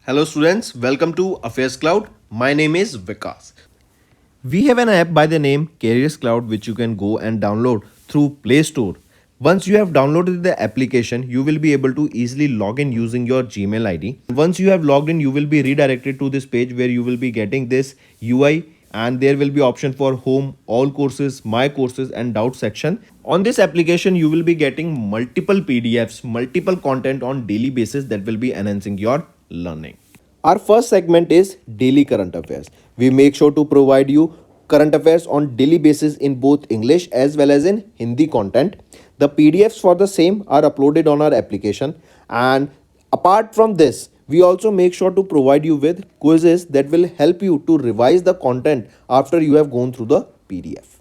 Hello students, welcome to AffairsCloud. My name is Vikas. We have an app by the name CareersCloud which you can go and download through Play Store. Once you have downloaded the application, you will be able to easily log in using your Gmail ID. Once you have logged in, you will be redirected to this page where you will be getting this UI and there will be option for home, all courses, my courses and doubt section. On this application, you will be getting multiple PDFs, multiple content on daily basis that will be enhancing your learning. Our first segment is daily current affairs. We make sure to provide you current affairs on daily basis in both English as well as in Hindi content. The PDFs for the same are uploaded on our application, and apart from this, we also make sure to provide you with quizzes that will help you to revise the content after you have gone through the PDF.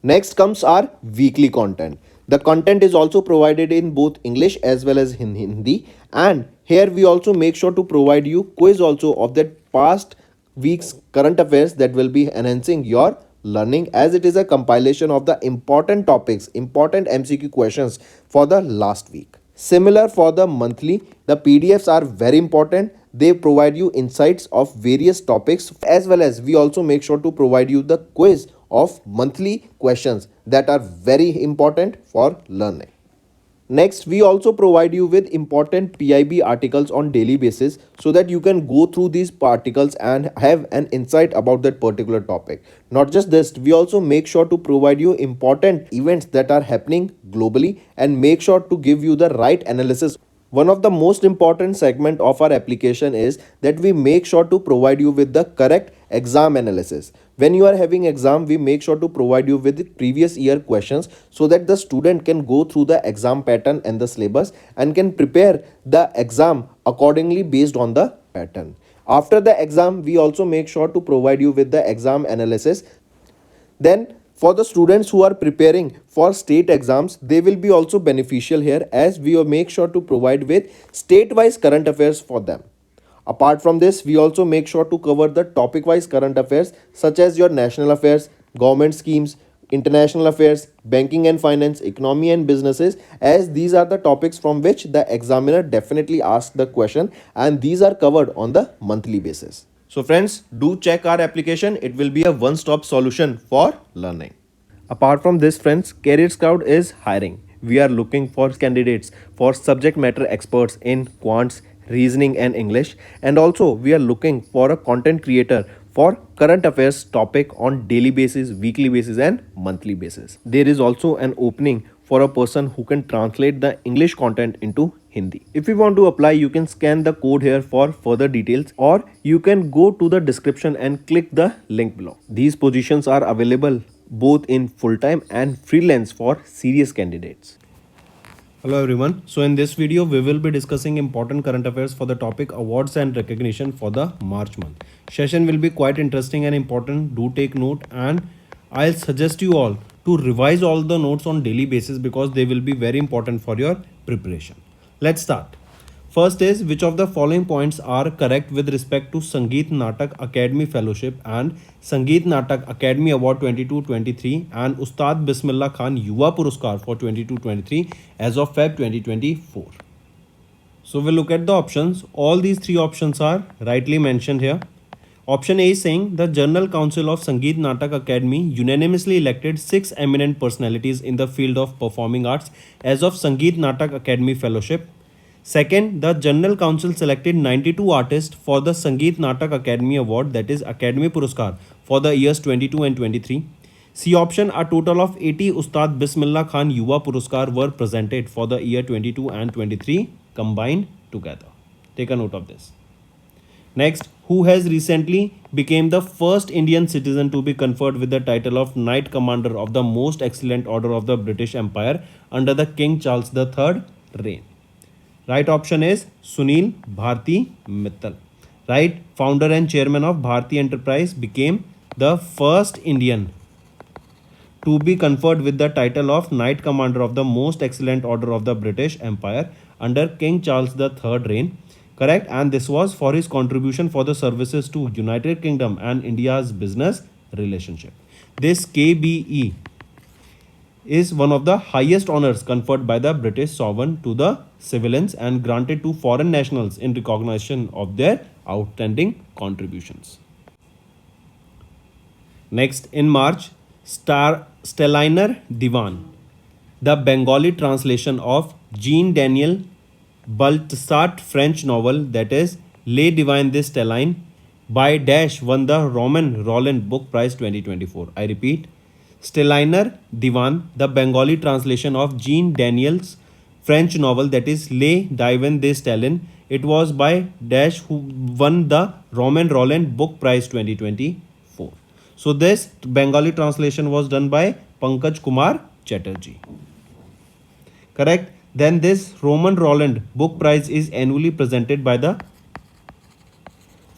Next comes our weekly content. The content is also provided in both English as well as in Hindi, and here we also make sure to provide you quiz also of that past week's current affairs that will be enhancing your learning, as it is a compilation of the important topics, important MCQ questions for the last week. Similar for the monthly, the PDFs are very important. They provide you insights of various topics, as well as we also make sure to provide you the quiz of monthly questions that are very important for learning. Next, we also provide you with important PIB articles on daily basis so that you can go through these articles and have an insight about that particular topic. Not just this, we also make sure to provide you important events that are happening globally and make sure to give you the right analysis. One of the most important segment of our application is that we make sure to provide you with the correct exam analysis. When you are having exam, we make sure to provide you with previous year questions so that the student can go through the exam pattern and the syllabus and can prepare the exam accordingly based on the pattern. After the exam, we also make sure to provide you with the exam analysis. Then for the students who are preparing for state exams, they will be also beneficial here, as we will make sure to provide with state-wise current affairs for them. Apart from this, we also make sure to cover the topic-wise current affairs such as your national affairs, government schemes, international affairs, banking and finance, economy and businesses, as these are the topics from which the examiner definitely asks the question, and these are covered on the monthly basis. So friends, do check our application. It will be a one-stop solution for learning. Apart from this, friends, CareersCloud is hiring. We are looking for candidates for subject matter experts in quants, reasoning and English, and also we are looking for a content creator for current affairs topic on daily basis, weekly basis and monthly basis. There is also an opening for a person who can translate the English content into Hindi. If you want to apply, you can scan the code here for further details, or you can go to the description and click the link below. These positions are available both in full-time and freelance for serious candidates. Hello everyone. So in this video, we will be discussing important current affairs for the topic awards and recognition for the March month. Session will be quite interesting and important. Do take note, and I'll suggest you all to revise all the notes on daily basis because they will be very important for your preparation. Let's start. First is, which of the following points are correct with respect to Sangeet Natak Academy Fellowship and Sangeet Natak Academy Award 22-23 and Ustad Bismillah Khan Yuva Puruskar for 22-23 as of Feb 2024. So we'll look at the options. All these three options are rightly mentioned here. Option A is saying the General Council of Sangeet Natak Academy unanimously elected 6 eminent personalities in the field of performing arts as of Sangeet Natak Academy Fellowship. Second, the General Council selected 92 artists for the Sangeet Natak Academy Award, that is Academy Puruskar, for the years 22 and 23. C option, a total of 80 Ustad Bismillah Khan Yuva Puruskar were presented for the year 22 and 23 combined together. Take a note of this. Next, who has recently became the first Indian citizen to be conferred with the title of Knight Commander of the Most Excellent Order of the British Empire under the King Charles III reign? Right option is Sunil Bharti Mittal. Right, founder and chairman of Bharti Enterprise, became the first Indian to be conferred with the title of Knight Commander of the Most Excellent Order of the British Empire under King Charles III reign. Correct, and this was for his contribution for the services to United Kingdom and India's business relationship. This KBE is one of the highest honors conferred by the British sovereign to the civilians and granted to foreign nationals in recognition of their outstanding contributions. Next, in March, Stelliner Divan, the Bengali translation of Jean Daniel Balthasar French novel that is Les Divines des Stellines by Dash won the Roman Roland Book Prize 2024. I repeat, Stelliner Divan, the Bengali translation of Jean Daniel's French novel that is Les Divines des Stellines. It was by Dash who won the Roman Roland Book Prize 2024. So this Bengali translation was done by Pankaj Kumar Chatterjee. Correct. Then this Roman Roland Book Prize is annually presented by the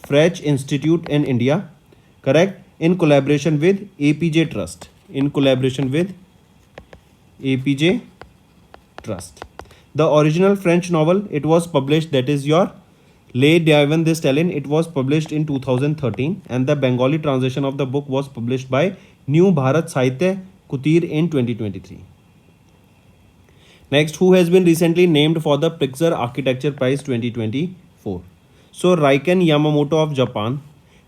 French Institute in India. Correct. In collaboration with APJ Trust. In collaboration with APJ Trust. The original French novel, it was published, that is your Les Divines des Stellines, it was published in 2013 and the Bengali translation of the book was published by New Bharat Sahitya Kutir in 2023. Next, who has been recently named for the Pritzker Architecture Prize 2024? So, Raiken Yamamoto of Japan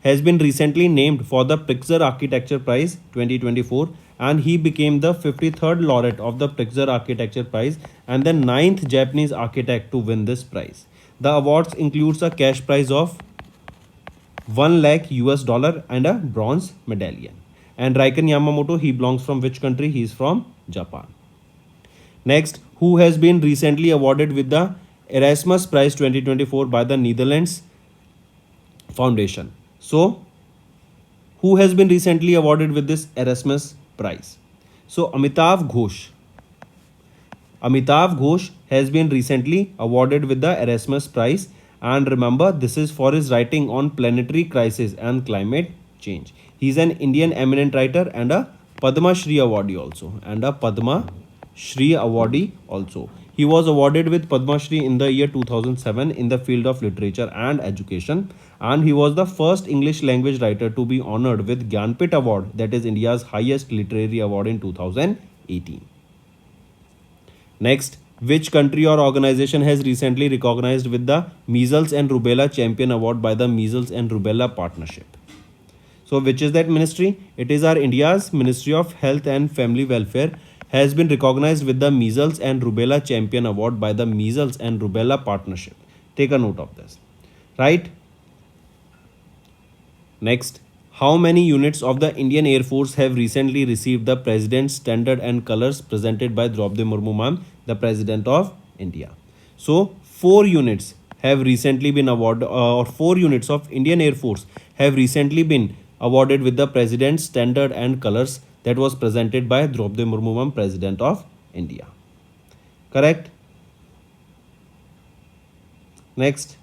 has been recently named for the Pritzker Architecture Prize 2024 and he became the 53rd laureate of the Pritzker Architecture Prize and the 9th Japanese architect to win this prize. The awards includes a cash prize of 1 lakh US dollar and a bronze medallion. And Raiken Yamamoto, he belongs from which country? He is from Japan. Next, who has been recently awarded with the Erasmus Prize 2024 by the Netherlands Foundation? So, who has been recently awarded with this Erasmus Prize? So, Amitav Ghosh. Amitav Ghosh has been recently awarded with the Erasmus Prize and remember this is for his writing on planetary crisis and climate change. He is an Indian eminent writer and a Padma Shri awardee also. He was awarded with Padma Shri in the year 2007 in the field of literature and education and he was the first English language writer to be honored with Gyanpit Award, that is India's highest literary award in 2018. Next, which country or organization has recently recognized with the Measles and Rubella Champion Award by the Measles and Rubella Partnership? So, which is that ministry? It is our India's Ministry of Health and Family Welfare has been recognized with the Measles and Rubella Champion Award by the Measles and Rubella Partnership. Take a note of this. Right? Next, how many units of the Indian Air Force have recently received the President's Standard and Colors presented by Draupadi Murmu ma'am, the President of India? So, 4 units have recently been awarded, or 4 units of Indian Air Force have recently been awarded with the President's Standard and Colors that was presented by Draupadi Murmu ma'am, President of India. Correct? Next.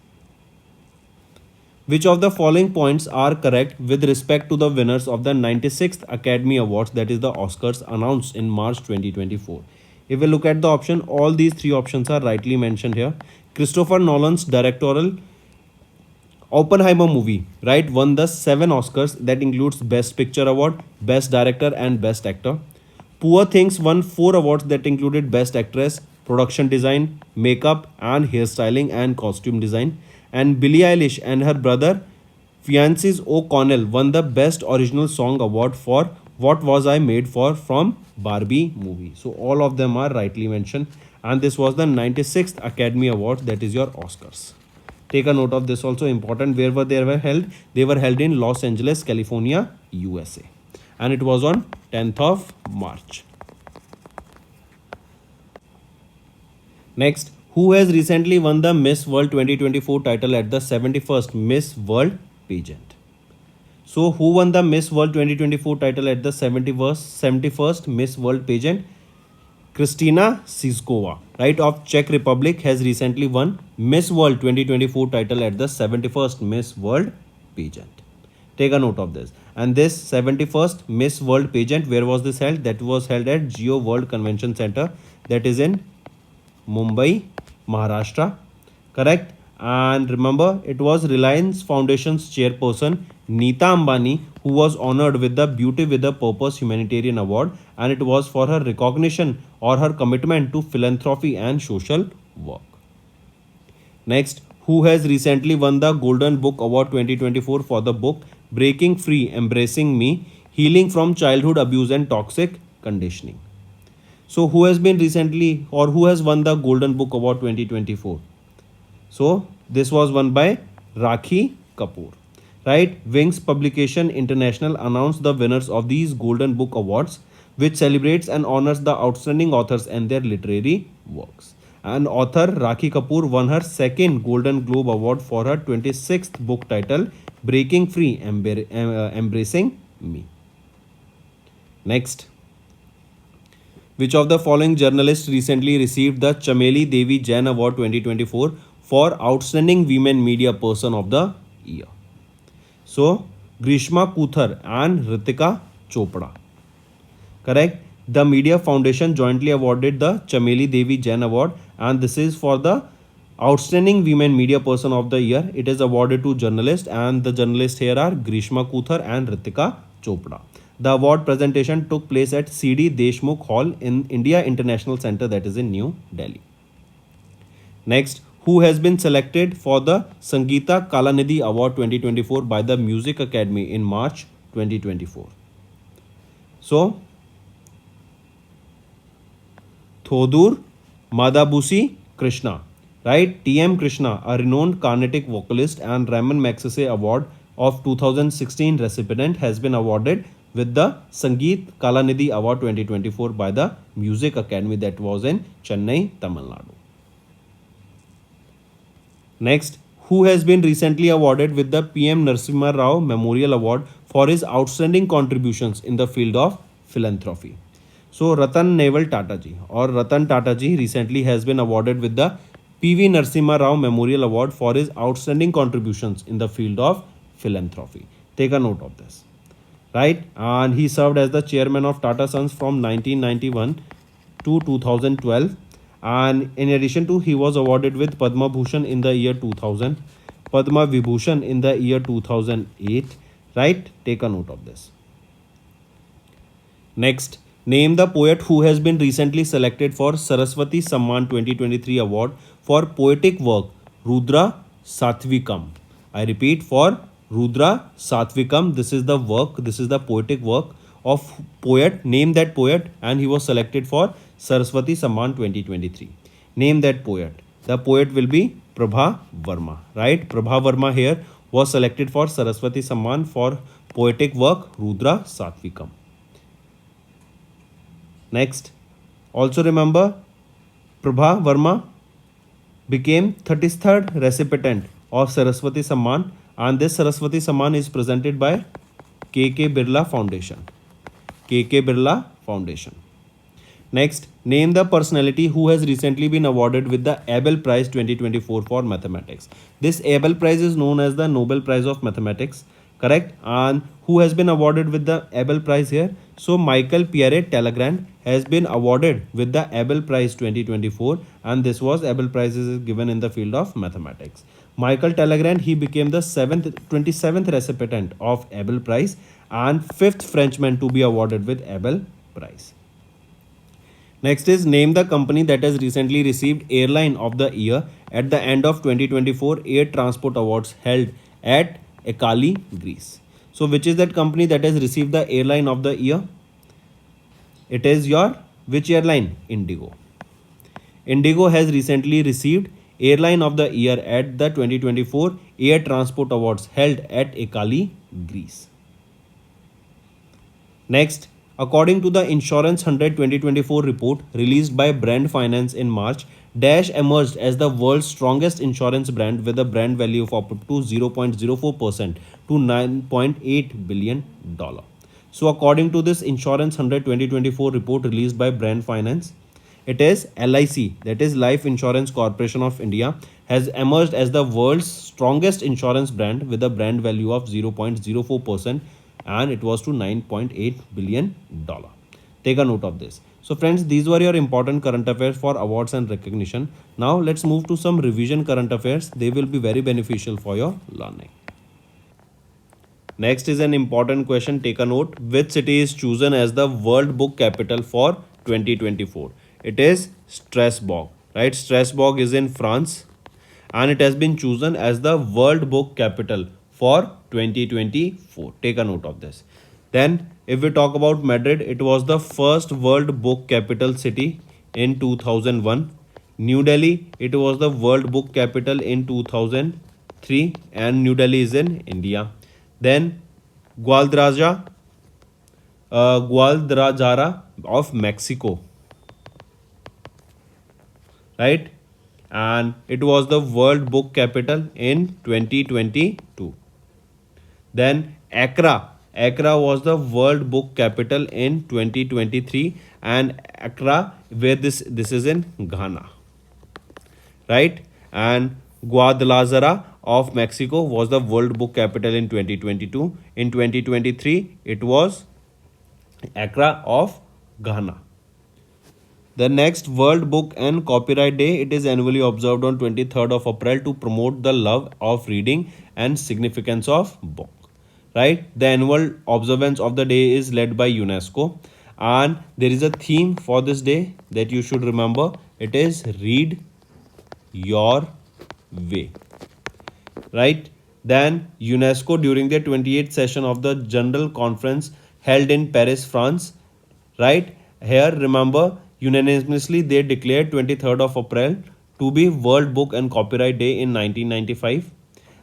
Which of the following points are correct with respect to the winners of the 96th Academy Awards, that is the Oscars, announced in March 2024? If we look at the option, all these 3 options are rightly mentioned here. Christopher Nolan's directorial Oppenheimer movie, right, won the 7 Oscars that includes Best Picture Award, Best Director and Best Actor. Poor Things won 4 awards that included Best Actress, Production Design, Makeup and Hairstyling and Costume Design. And Billie Eilish and her brother Fiancis O'Connell won the Best Original Song Award for What Was I Made For from Barbie movie. So all of them are rightly mentioned and this was the 96th Academy Awards, that is your Oscars. Take a note of this also important. Where were they held? They were held in Los Angeles, California, USA. And it was on 10th of March. Next, who has recently won the Miss World 2024 title at the 71st Miss World pageant? So, who won the Miss World 2024 title at the 71st Miss World pageant? Kristina Sizkova, right, of Czech Republic has recently won Miss World 2024 title at the 71st Miss World pageant. Take a note of this. And this 71st Miss World pageant, where was this held? That was held at Geo World Convention Center, that is in Mumbai, Maharashtra. Correct? And remember, it was Reliance Foundation's chairperson Neeta Ambani who was honored with the Beauty with a Purpose Humanitarian Award, and it was for her recognition or her commitment to philanthropy and social work. Next, who has recently won the Golden Book Award 2024 for the book Breaking Free, Embracing Me, Healing from Childhood Abuse and Toxic Conditioning. So, who has been recently or who has won the Golden Book Award 2024? So, this was won by Rakhi Kapoor. Right? Wings Publication International announced the winners of these Golden Book Awards, which celebrates and honors the outstanding authors and their literary works. And author Rakhi Kapoor won her second Golden Globe Award for her 26th book title, Breaking Free, Embracing Me. Next. Which of the following journalists recently received the Chameli Devi Jain Award 2024 for Outstanding Women Media Person of the Year? So, Grishma Kuthar and Ritika Chopra. Correct? The Media Foundation jointly awarded the Chameli Devi Jain Award, and this is for the Outstanding Women Media Person of the Year. It is awarded to journalists, and the journalists here are Grishma Kuthar and Ritika Chopra. The award presentation took place at C.D. Deshmukh Hall in India International Center, that is in New Delhi. Next, who has been selected for the Sangeeta Kalanidhi Award 2024 by the Music Academy in March 2024? So, Thodur Madhabusi Krishna, right? T.M. Krishna, a renowned Carnatic vocalist and Raman Magsaysay Award of 2016 recipient, has been awarded with the Sangeet Kalanidhi Award 2024 by the Music Academy, that was in Chennai, Tamil Nadu. Next, who has been recently awarded with the PM Narasimha Rao Memorial Award for his outstanding contributions in the field of philanthropy? So, Ratan Naval Tataji or Ratan Tataji recently has been awarded with the PV Narasimha Rao Memorial Award for his outstanding contributions in the field of philanthropy. Take a note of this. Right? And he served as the chairman of Tata Sons from 1991 to 2012. And in addition to, he was awarded with Padma Bhushan in the year 2000, Padma Vibhushan in the year 2008. Right? Take a note of this. Next, name the poet who has been recently selected for Saraswati Samman 2023 award for poetic work, Rudra Satvikam. I repeat, for Rudra Satvikam. This is the work, this is the poetic work of poet. Name that poet, and he was selected for Saraswati Samman 2023. Name that poet. The poet will be Prabha Verma, right? Prabha Verma here was selected for Saraswati Samman for poetic work Rudra Satvikam. Next, also remember, Prabha Verma became 33rd recipient of Saraswati Samman, and this Saraswati Samman is presented by K.K. Birla Foundation. K.K. Birla Foundation. Next, name the personality who has recently been awarded with the Abel Prize 2024 for mathematics. This Abel Prize is known as the Nobel Prize of Mathematics, correct? And who has been awarded with the Abel Prize here? So, Michael Pierre Talleyrand has been awarded with the Abel Prize 2024, and this was Abel Prize is given in the field of mathematics. Michael Talleyrand, he became the 27th recipient of Abel Prize and 5th Frenchman to be awarded with Abel Prize. Next is name the company that has recently received Airline of the Year at the end of 2024 Air Transport Awards held at Ekali, Greece. So, which is that company that has received the Airline of the Year? It is your which airline? Indigo. Indigo has recently received Airline of the Year at the 2024 Air Transport Awards held at Ekali, Greece. Next, according to the Insurance 100 2024 report released by Brand Finance in March, Dash emerged as the world's strongest insurance brand with a brand value of up to 0.04% to $9.8 billion. So, according to this Insurance 100 2024 report released by Brand Finance, it is LIC, that is Life Insurance Corporation of India, has emerged as the world's strongest insurance brand with a brand value of 0.04%, and it was to $9.8 billion. Take a note of this. So friends, these were your important current affairs for awards and recognition. Now let's move to some revision current affairs. They will be very beneficial for your learning. Next is an important question. Take a note. Which city is chosen as the World Book Capital for 2024? It is Strasbourg, right? Strasbourg is in France, and it has been chosen as the World Book Capital for 2024. Take a note of this. Then, if we talk about Madrid, it was the first World Book Capital city in 2001. New Delhi, it was the World Book Capital in 2003, and New Delhi is in India. Then Guadalajara, Guadalajara of Mexico, right? And it was the World Book Capital in 2022. Then Accra was the World Book Capital in 2023, and Accra, where this is in Ghana, right? And Guadalajara of Mexico was the World Book Capital in 2022. In 2023, it was Accra of Ghana. The next World Book and Copyright Day, it is annually observed on 23rd of April to promote the love of reading and significance of book. Right? The annual observance of the day is led by UNESCO, and there is a theme for this day that you should remember. It is Read Your Way. Right? Then UNESCO, during their 28th session of the General Conference held in Paris, France, right? Here, remember, unanimously they declared 23rd of April to be World Book and Copyright Day in 1995.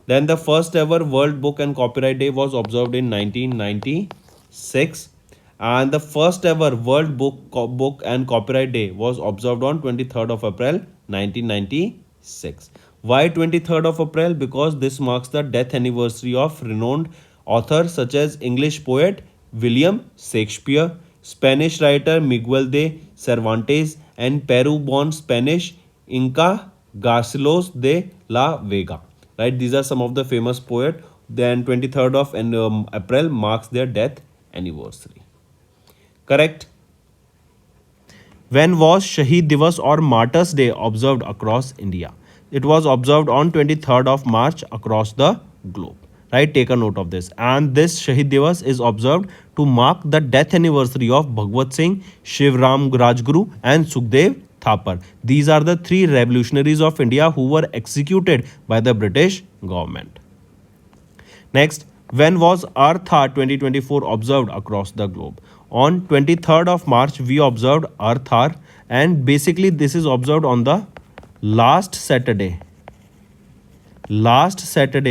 Then the first ever World Book and Copyright Day was observed in 1996, and the first ever World Book and Copyright Day was observed on 23rd of April 1996. Why 23rd of April? Because this marks the death anniversary of renowned authors such as English poet William Shakespeare, Spanish writer Miguel de Cervantes, and Peru-born Spanish Inca Garcilos de la Vega. Right, these are some of the famous poets. Then 23rd of April marks their death anniversary. Correct. When was Shahid Divas or Martyrs Day observed across India? It was observed on 23rd of March across the globe. Right, take a note of this. And this Shahid Divas is observed to mark the death anniversary of Bhagwat Singh, Shivram Rajguru, and Sukhdev Thapar. These are the three revolutionaries of India who were executed by the British government. Next, when was Earth Hour 2024 observed across the globe? On 23rd of March, we observed Earth Hour, and basically this is observed on the last Saturday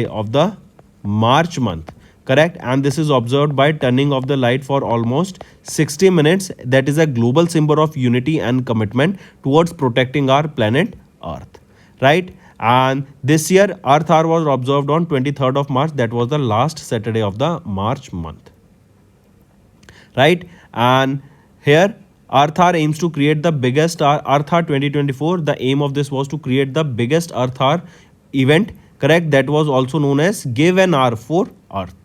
of the March month. Correct? And this is observed by turning off the light for almost 60 minutes. That is a global symbol of unity and commitment towards protecting our planet Earth. Right? And this year, Earth Hour was observed on 23rd of March. That was the last Saturday of the March month. Right? And here, Earth Hour aims to create the biggest Earth Hour 2024. The aim of this was to create the biggest Earth Hour event. Correct? That was also known as Give an Hour for Earth.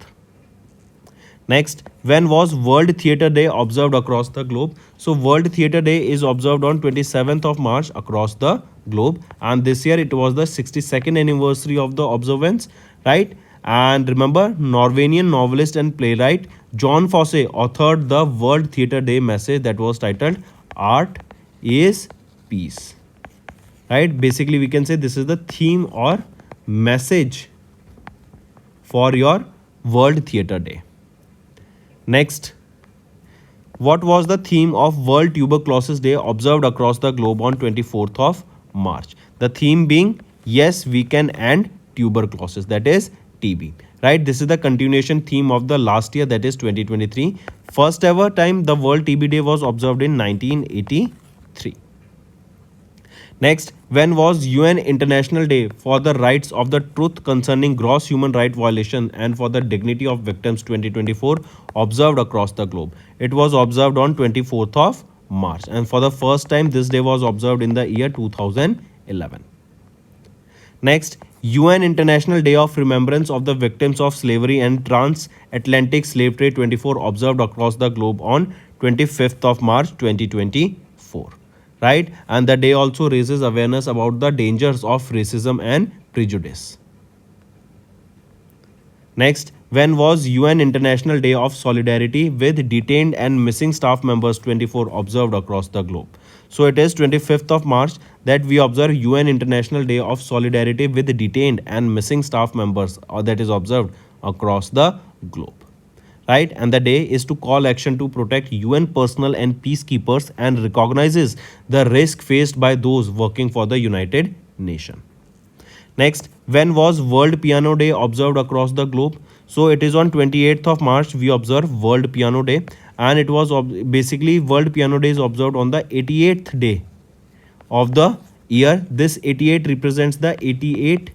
Next, when was World Theatre Day observed across the globe? So World Theatre Day is observed on 27th of March across the globe, and this year it was the 62nd anniversary of the observance, right? And remember, Norwegian novelist and playwright John Fosse authored the World Theatre Day message that was titled Art is Peace. Right? Basically, we can say this is the theme or message for your World Theatre Day. Next, what was the theme of World Tuberculosis Day observed across the globe on 24th of March? The theme being Yes, we can end tuberculosis, that is TB. Right? This is the continuation theme of the last year, that is 2023. First ever time the World TB Day was observed in 1983. Next, when was UN International Day for the Rights of the Truth Concerning Gross Human Right Violation and for the Dignity of Victims 2024 observed across the globe? It was observed on 24th of March, and for the first time this day was observed in the year 2011. Next, UN International Day of Remembrance of the Victims of Slavery and Transatlantic Slave Trade 24 observed across the globe on 25th of March 2024, right? And the day also raises awareness about the dangers of racism and prejudice. Next, when was UN International Day of Solidarity with Detained and Missing Staff Members 24 observed across the globe? So it is 25th of March that we observe UN International Day of Solidarity with Detained and Missing Staff Members, or that is observed across the globe. Right, and the day is to call action to protect UN personnel and peacekeepers and recognizes the risk faced by those working for the United Nations. Next, when was World Piano Day observed across the globe? So it is on 28th of March we observe World Piano Day, and it was basically World Piano Day is observed on the 88th day of the year. This 88 represents the 88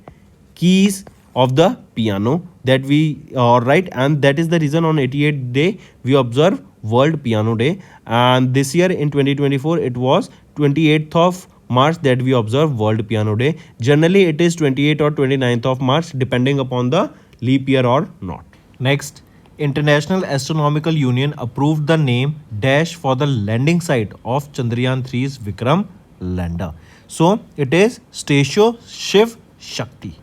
keys of the piano that we right, and that is the reason on 88th day we observe World Piano Day. And this year in 2024 it was 28th of March that we observe World Piano Day. Generally it is 28th or 29th of March depending upon the leap year or not. Next, International Astronomical Union approved the name dash for the landing site of Chandrayaan 3's Vikram lander. So it is Station Shiv Shakti.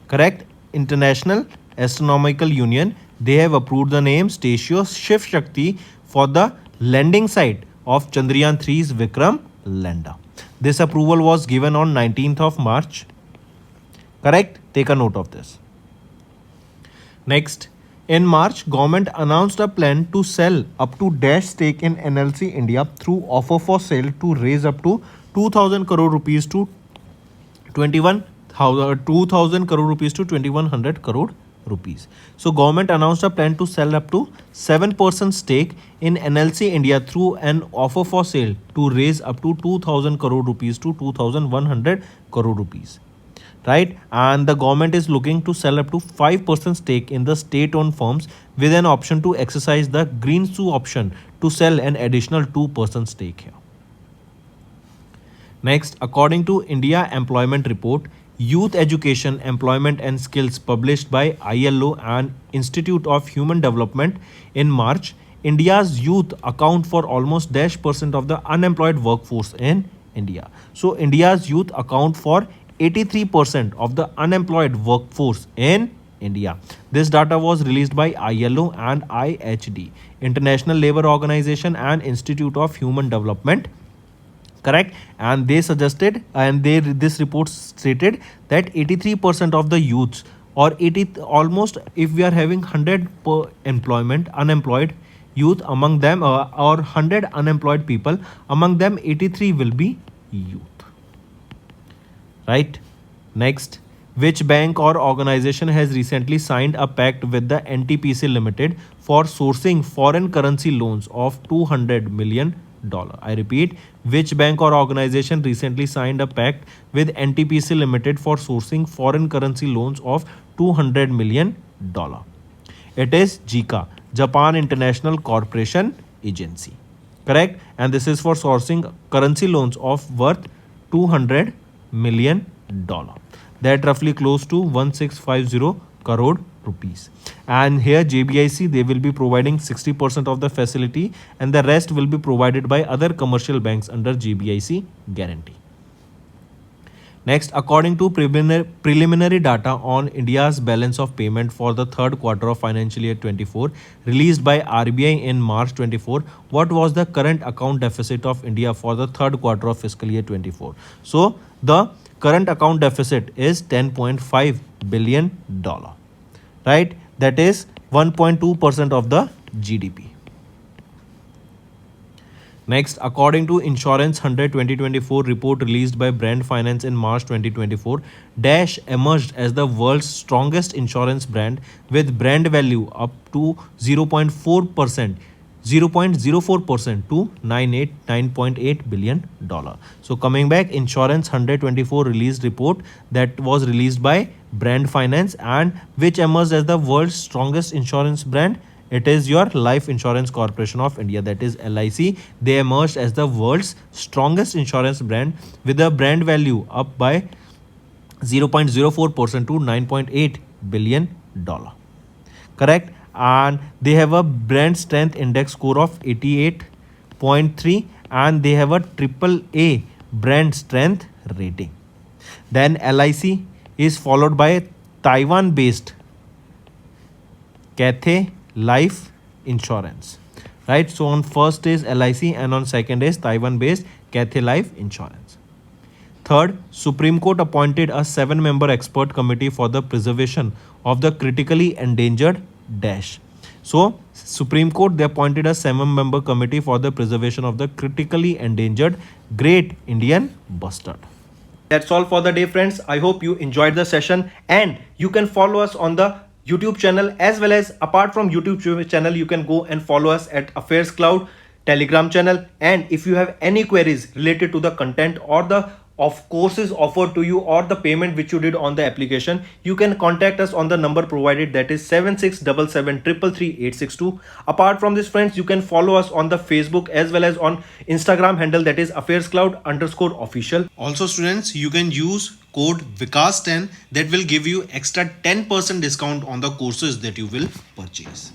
Correct? International Astronomical Union, they have approved the name Station Shiv Shakti for the landing site of Chandrayaan 3's Vikram lander. This approval was given on 19th of March. Correct? Take a note of this. Next, in March, government announced a plan to sell up to dash stake in NLC India through offer for sale to raise up to 2,000 crore rupees to 2,000 crore rupees to 2,100 crore rupees. So government announced a plan to sell up to 7% stake in NLC India through an offer for sale to raise up to 2,000 crore rupees to 2,100 crore rupees. Right, and the government is looking to sell up to 5% stake in the state-owned firms with an option to exercise the green shoe option to sell an additional 2% stake here. Next, according to India Employment Report, Youth Education, Employment and Skills published by ILO and Institute of Human Development in March, India's youth account for almost -% of the unemployed workforce in India. So India's youth account for 83% of the unemployed workforce in India. This data was released by ILO and IHD, International Labour Organization and Institute of Human Development. Correct, and they suggested, and this report stated that 83% of the youths, or 80 almost, if we are having 100 per unemployed youth among them, or 100 unemployed people, among them 83 will be youth. Right. Next, which bank or organization has recently signed a pact with the NTPC Limited for sourcing foreign currency loans of $200 million? I repeat, which bank or organization recently signed a pact with NTPC Limited for sourcing foreign currency loans of $200 million? It is JICA, Japan International Corporation Agency. Correct, and this is for sourcing currency loans of worth $200 million, that roughly close to 1650 crore rupees. And here JBIC, they will be providing 60% of the facility, and the rest will be provided by other commercial banks under JBIC guarantee. Next, according to preliminary data on India's balance of payment for the third quarter of financial year 24 released by RBI in March 24, what was the current account deficit of India for the third quarter of fiscal year 24? So the current account deficit is $10.5 billion, right? That is 1.2% of the GDP. Next, according to Insurance 100 2024 report released by Brand Finance in March 2024, Dash emerged as the world's strongest insurance brand with brand value up to 0.04% to $9.8 billion. So coming back, Insurance 124 released report that was released by Brand Finance, and which emerged as the world's strongest insurance brand. It is your Life Insurance Corporation of India, that is LIC. They emerged as the world's strongest insurance brand with a brand value up by 0.04% to $9.8 billion. Correct. and they have a brand strength index score of 88.3 and they have a triple A brand strength rating. Then LIC is followed by Taiwan based Cathay Life Insurance. Right, so on first is LIC and on second is Taiwan based Cathay Life Insurance. Third, Supreme Court appointed a 7-member expert committee for the preservation of the critically endangered dash. So, Supreme Court they appointed a 7-member committee for the preservation of the critically endangered Great Indian Bustard. That's all for the day, friends. I hope you enjoyed the session and you can follow us on the YouTube channel, as well as apart from YouTube channel, you can go and follow us at AffairsCloud Telegram channel. And if you have any queries related to the content or the of courses offered to you or the payment which you did on the application, you can contact us on the number provided, that is 7677333862. Apart from this, friends, you can follow us on the Facebook as well as on Instagram handle, that is AffairsCloud_official. Also students, you can use code Vikas10 that will give you extra 10% discount on the courses that you will purchase.